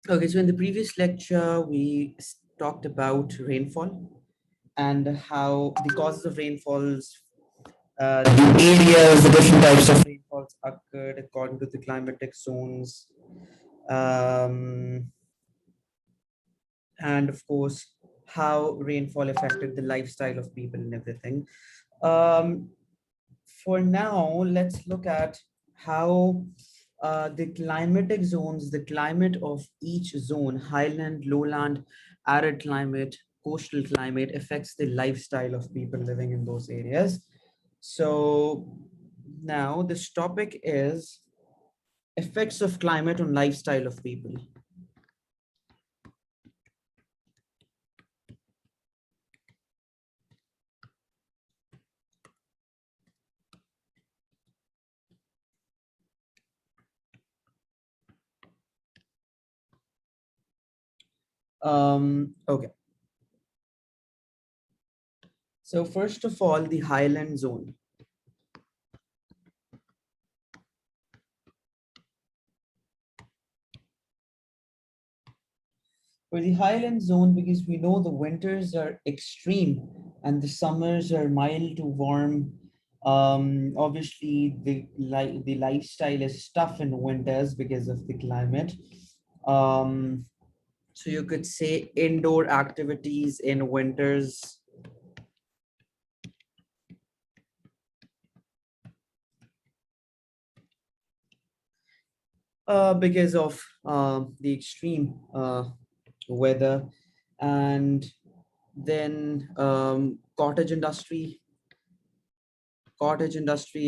Okay, so in the previous lecture, we talked about rainfall and how the causes of rainfalls, the areas, the different types of rainfalls occurred according to the climatic zones, um, and of course, how rainfall affected the lifestyle of people and everything. Um, for now, let's look at how the climatic zones, the climate of each zone, highland, lowland, arid climate, coastal climate, affects the lifestyle of people living in those areas. So now this topic is effects of climate on lifestyle of people. Okay. So first of all, the highland zone. For the highland zone, because we know the winters are extreme and the summers are mild to warm. Obviously, the lifestyle is tough in winters because of the climate. Um, so you could say indoor activities in winters because of the extreme weather, and then cottage industry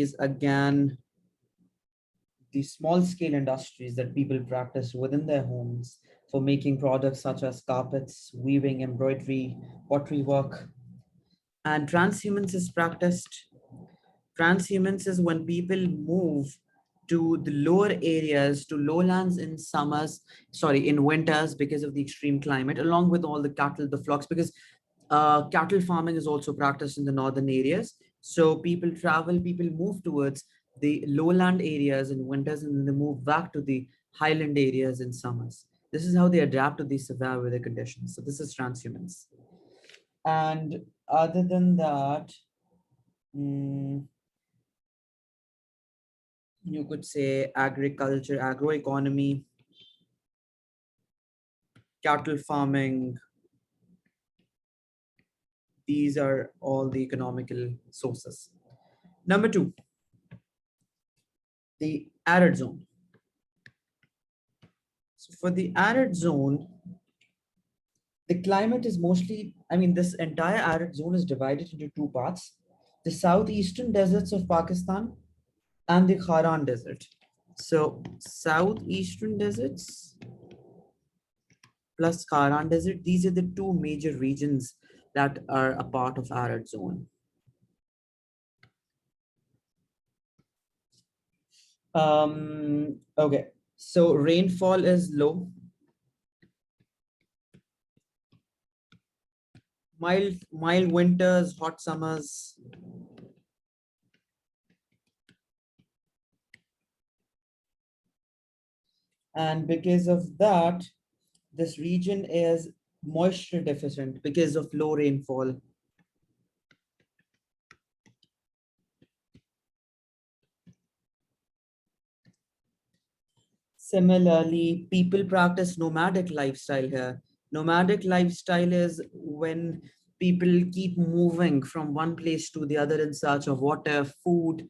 is again the small scale industries that people practice within their homes for making products such as carpets, weaving, embroidery, pottery work. And transhumance is practiced. Transhumance is when people move to the lower areas, to lowlands in in winters because of the extreme climate, along with all the cattle, the flocks, because cattle farming is also practiced in the northern areas. So people move towards the lowland areas in winters and then they move back to the highland areas in summers. This is how they adapt to these severe weather conditions. So this is transhumance. And other than that, mm, you could say agriculture, agroeconomy, cattle farming. These are all the economical sources. Number two, the arid zone. So for the arid zone, the climate is mostly, this entire arid zone is divided into two parts: the southeastern deserts of Pakistan and the Kharan Desert. So southeastern deserts plus Kharan Desert, these are the two major regions that are a part of arid zone. Okay, so rainfall is low, mild winters, hot summers. And because of that, this region is moisture deficient because of low rainfall. Similarly, people practice nomadic lifestyle here. Nomadic lifestyle is when people keep moving from one place to the other in search of water, food.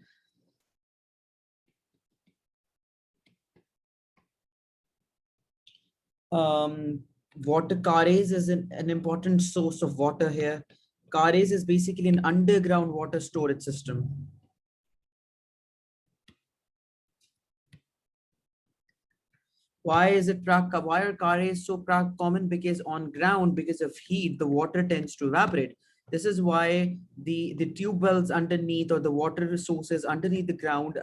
Um, Water carries is an important source of water here. Carries is basically an underground water storage system. Why are carries so common? Because on ground, because of heat, the water tends to evaporate. This is why the tube wells underneath, or the water resources underneath the ground,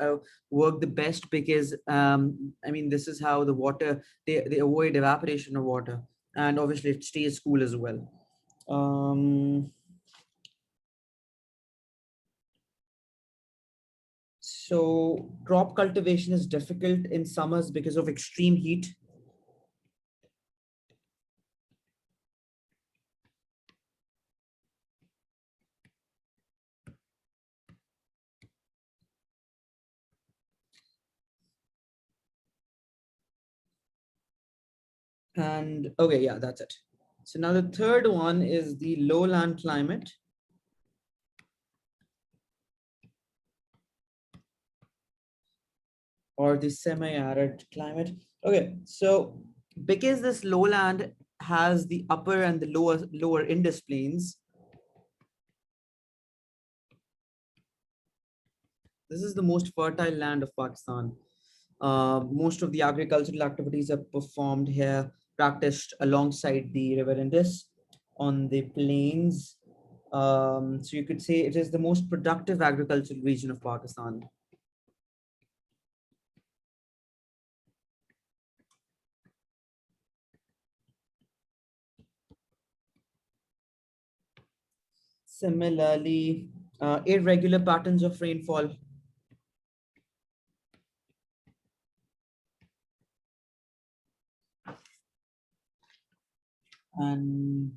work the best, because this is how the water, they avoid evaporation of water, and obviously it stays cool as well. um so crop cultivation is difficult in summers because of extreme heat. And okay, yeah, that's it. So now the third one is the lowland climate or the semi-arid climate. Okay, so because this lowland has the upper and the lower Indus plains, this is the most fertile land of Pakistan. Most of the agricultural activities are performed here, practiced alongside the River Indus on the plains. So you could say it is the most productive agricultural region of Pakistan. Similarly, irregular patterns of rainfall and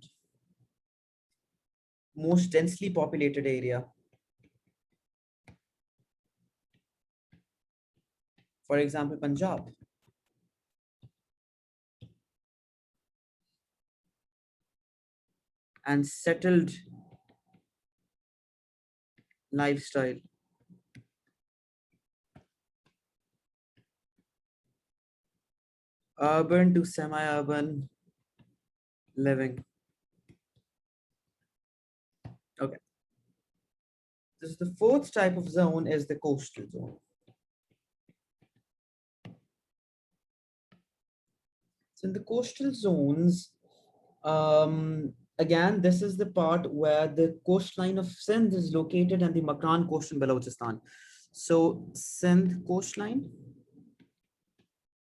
most densely populated area. For example, Punjab. And settled lifestyle, urban to semi-urban living. Okay. This is the fourth type of zone is the coastal zone. So in the coastal zones, again, this is the part where the coastline of Sindh is located and the Makran coast in Balochistan. So Sindh coastline,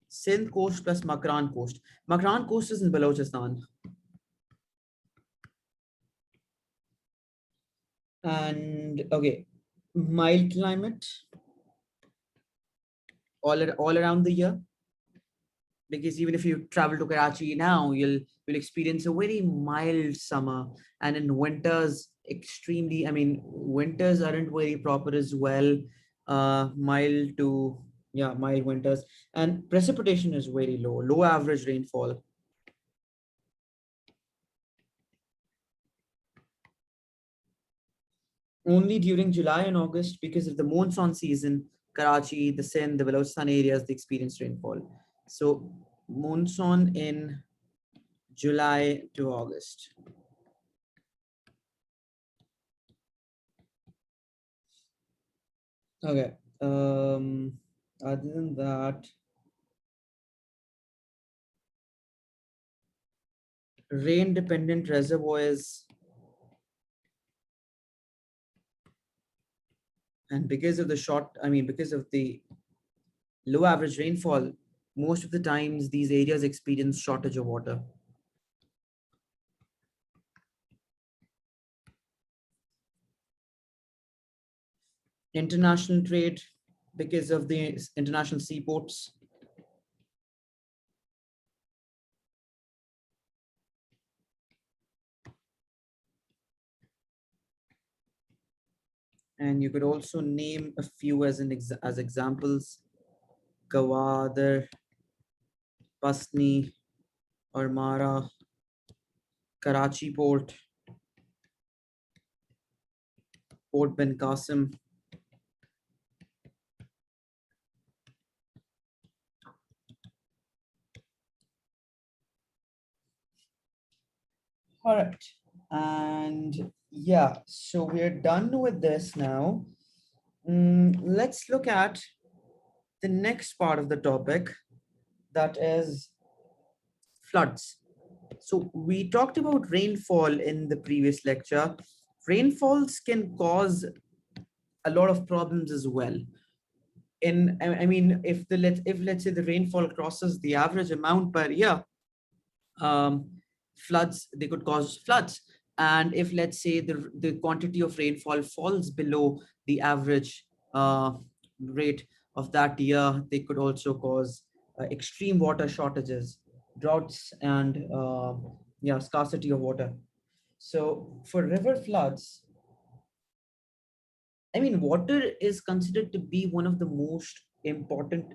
Sindh coast plus Makran coast. Makran coast is in Balochistan. And okay, mild climate all around the year, because even if you travel to Karachi now, you'll experience a very mild summer, and in winters, extremely. I mean, winters aren't very proper as well. Mild to yeah, mild winters, and precipitation is very low, low average rainfall. Only during July and August, because of the monsoon season, Karachi, the Sindh, the Balochistan areas, they experience rainfall. So monsoon in July to August. Okay. Other than that, rain dependent reservoirs, and because of the because of the low average rainfall, most of the times these areas experience shortage of water. International trade, because of the international seaports, and you could also name a few as examples: Gwadar, Pasni, Armara, Karachi Port, Port Ben Qasim. All right. And yeah, so we're done with this now. Let's look at the next part of the topic, that is floods. So we talked about rainfall in the previous lecture. Rainfalls can cause a lot of problems as well. I mean, if let's say the rainfall crosses the average amount per year, um, floods, they could cause floods. And if let's say the quantity of rainfall falls below the average rate of that year, they could also cause extreme water shortages, droughts, and yeah, scarcity of water. So for river floods, I mean, water is considered to be one of the most important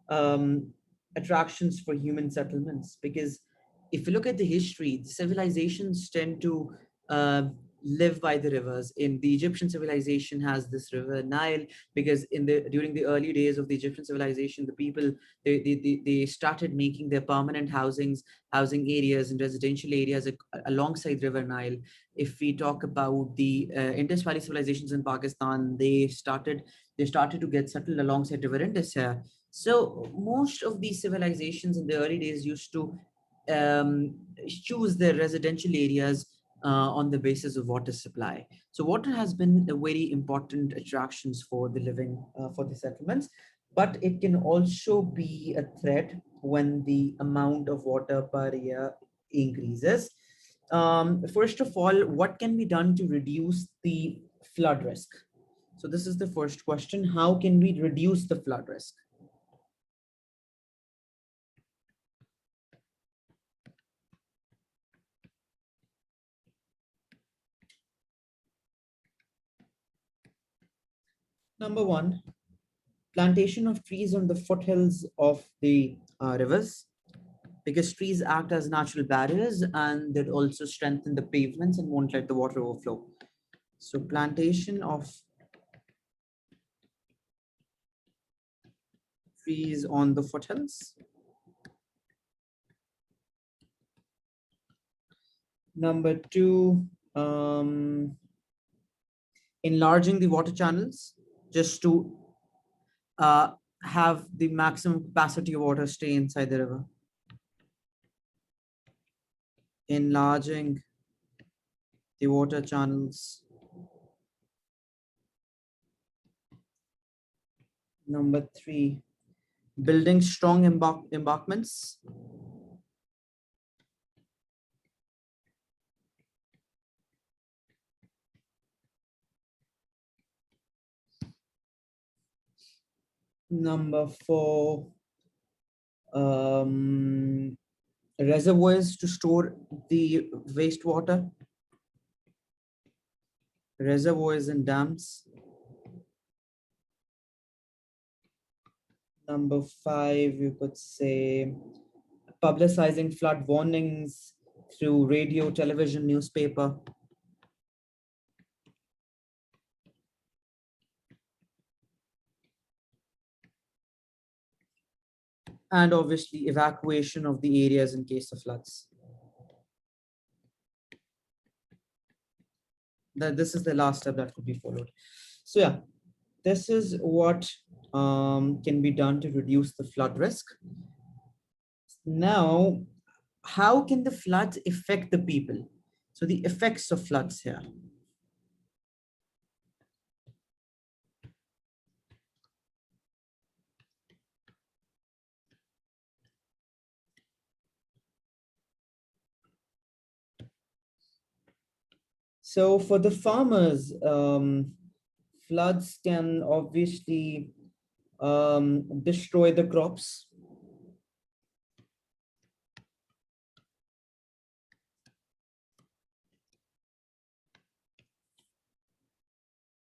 um, attractions for human settlements, because if you look at the history, the civilizations tend to uh, live by the rivers. In the Egyptian civilization has this river Nile, because in the during the early days of the Egyptian civilization, the people, they started making their permanent housing areas and residential areas alongside river Nile. If we talk about the Indus Valley civilizations in Pakistan, they started to get settled alongside river Indus here. So most of these civilizations in the early days used to choose their residential areas on the basis of water supply. So water has been a very important attractions for the living for the settlements, but it can also be a threat when the amount of water per year increases. First of all, what can be done to reduce the flood risk? So this is the first question. How can we reduce the flood risk? Number one, plantation of trees on the foothills of the rivers, because trees act as natural barriers and that also strengthen the pavements and won't let the water overflow. So plantation of trees on the foothills. Number two, enlarging the water channels just to uh, have the maximum capacity of water stay inside the river. Enlarging the water channels. Number three, building strong embankments. Number four, um, reservoirs to store the wastewater, reservoirs and dams. Number five, you could say publicizing flood warnings through radio, television, newspaper. And obviously evacuation of the areas in case of floods. This is the last step that could be followed. So yeah, this is what can be done to reduce the flood risk. Now, how can the floods affect the people? So the effects of floods here. So for the farmers, floods can obviously destroy the crops.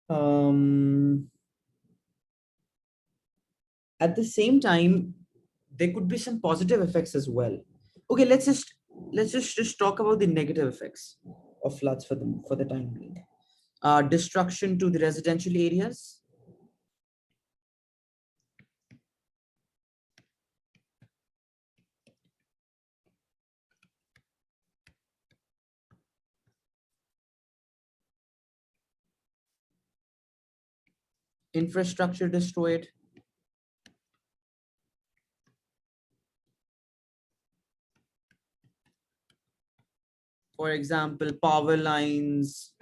Um, at the same time, there could be some positive effects as well. Okay, let's just talk about the negative effects of floods for the time being. Destruction to the residential areas. Infrastructure destroyed. For example, power lines,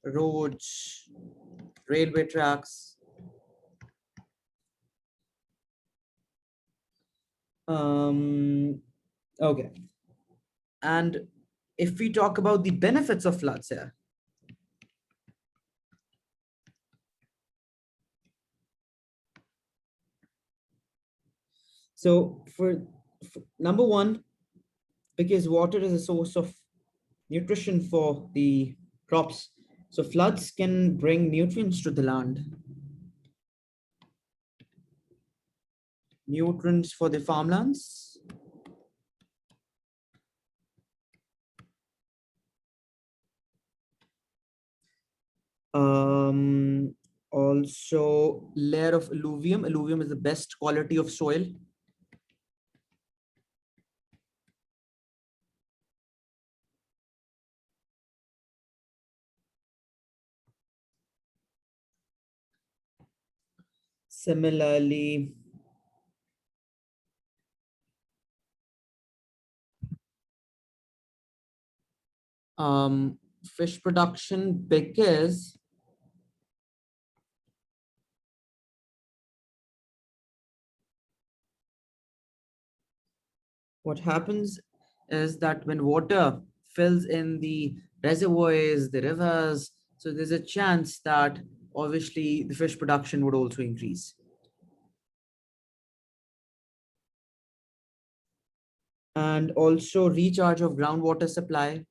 roads, railway tracks. Okay. And if we talk about the benefits of floods here, so for number one, because water is a source of nutrition for the crops, so floods can bring nutrients to the land. Nutrients for the farmlands. Um, Also layer of alluvium. Alluvium is the best quality of soil. Similarly, fish production, because what happens is that when water fills in the reservoirs, the rivers, so there's a chance that obviously the fish production would also increase. And also recharge of groundwater supply,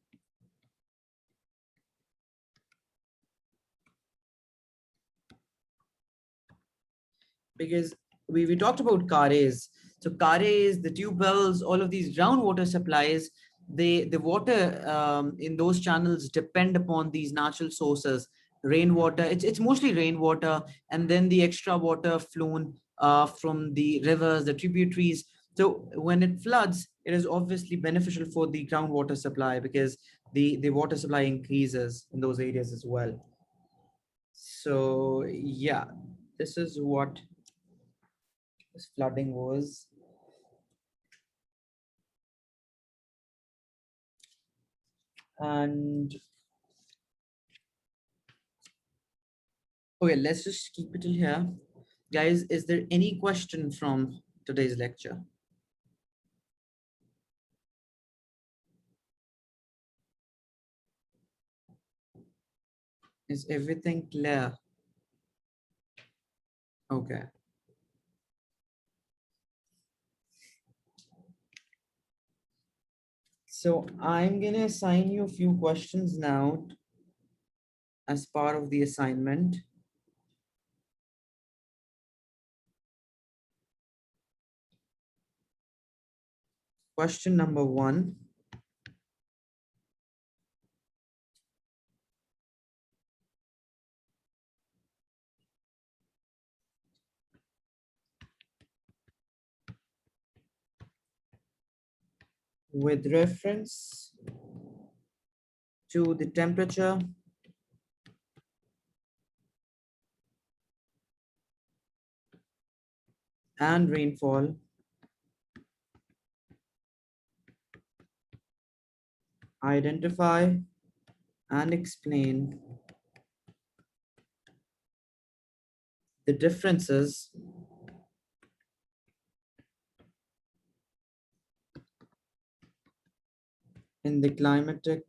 because we talked about carres. So carres, the tube wells, all of these groundwater supplies, the water in those channels depend upon these natural sources. Rainwater, it's mostly rainwater, and then the extra water flown from the rivers, the tributaries. So when it floods, it is obviously beneficial for the groundwater supply, because the water supply increases in those areas as well. So yeah, this is what this flooding was. And okay, let's just keep it till here. Guys, is there any question from today's lecture? Is everything clear? Okay. So I'm gonna assign you a few questions now as part of the assignment. Question number one. With reference to the temperature and rainfall, identify and explain the differences in the climatic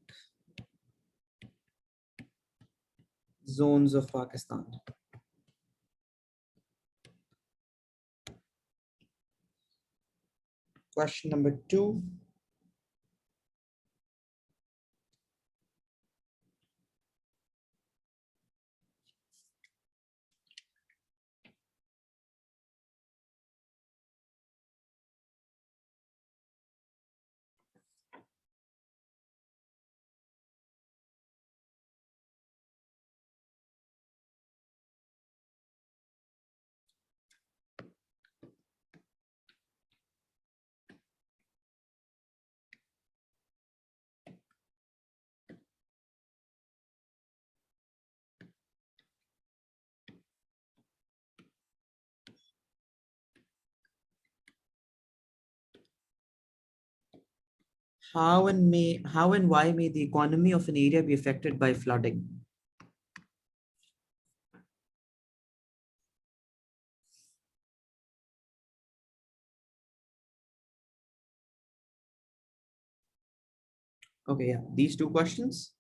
zones of Pakistan. Question number two. How and why may the economy of an area be affected by flooding? Okay, yeah, these two questions.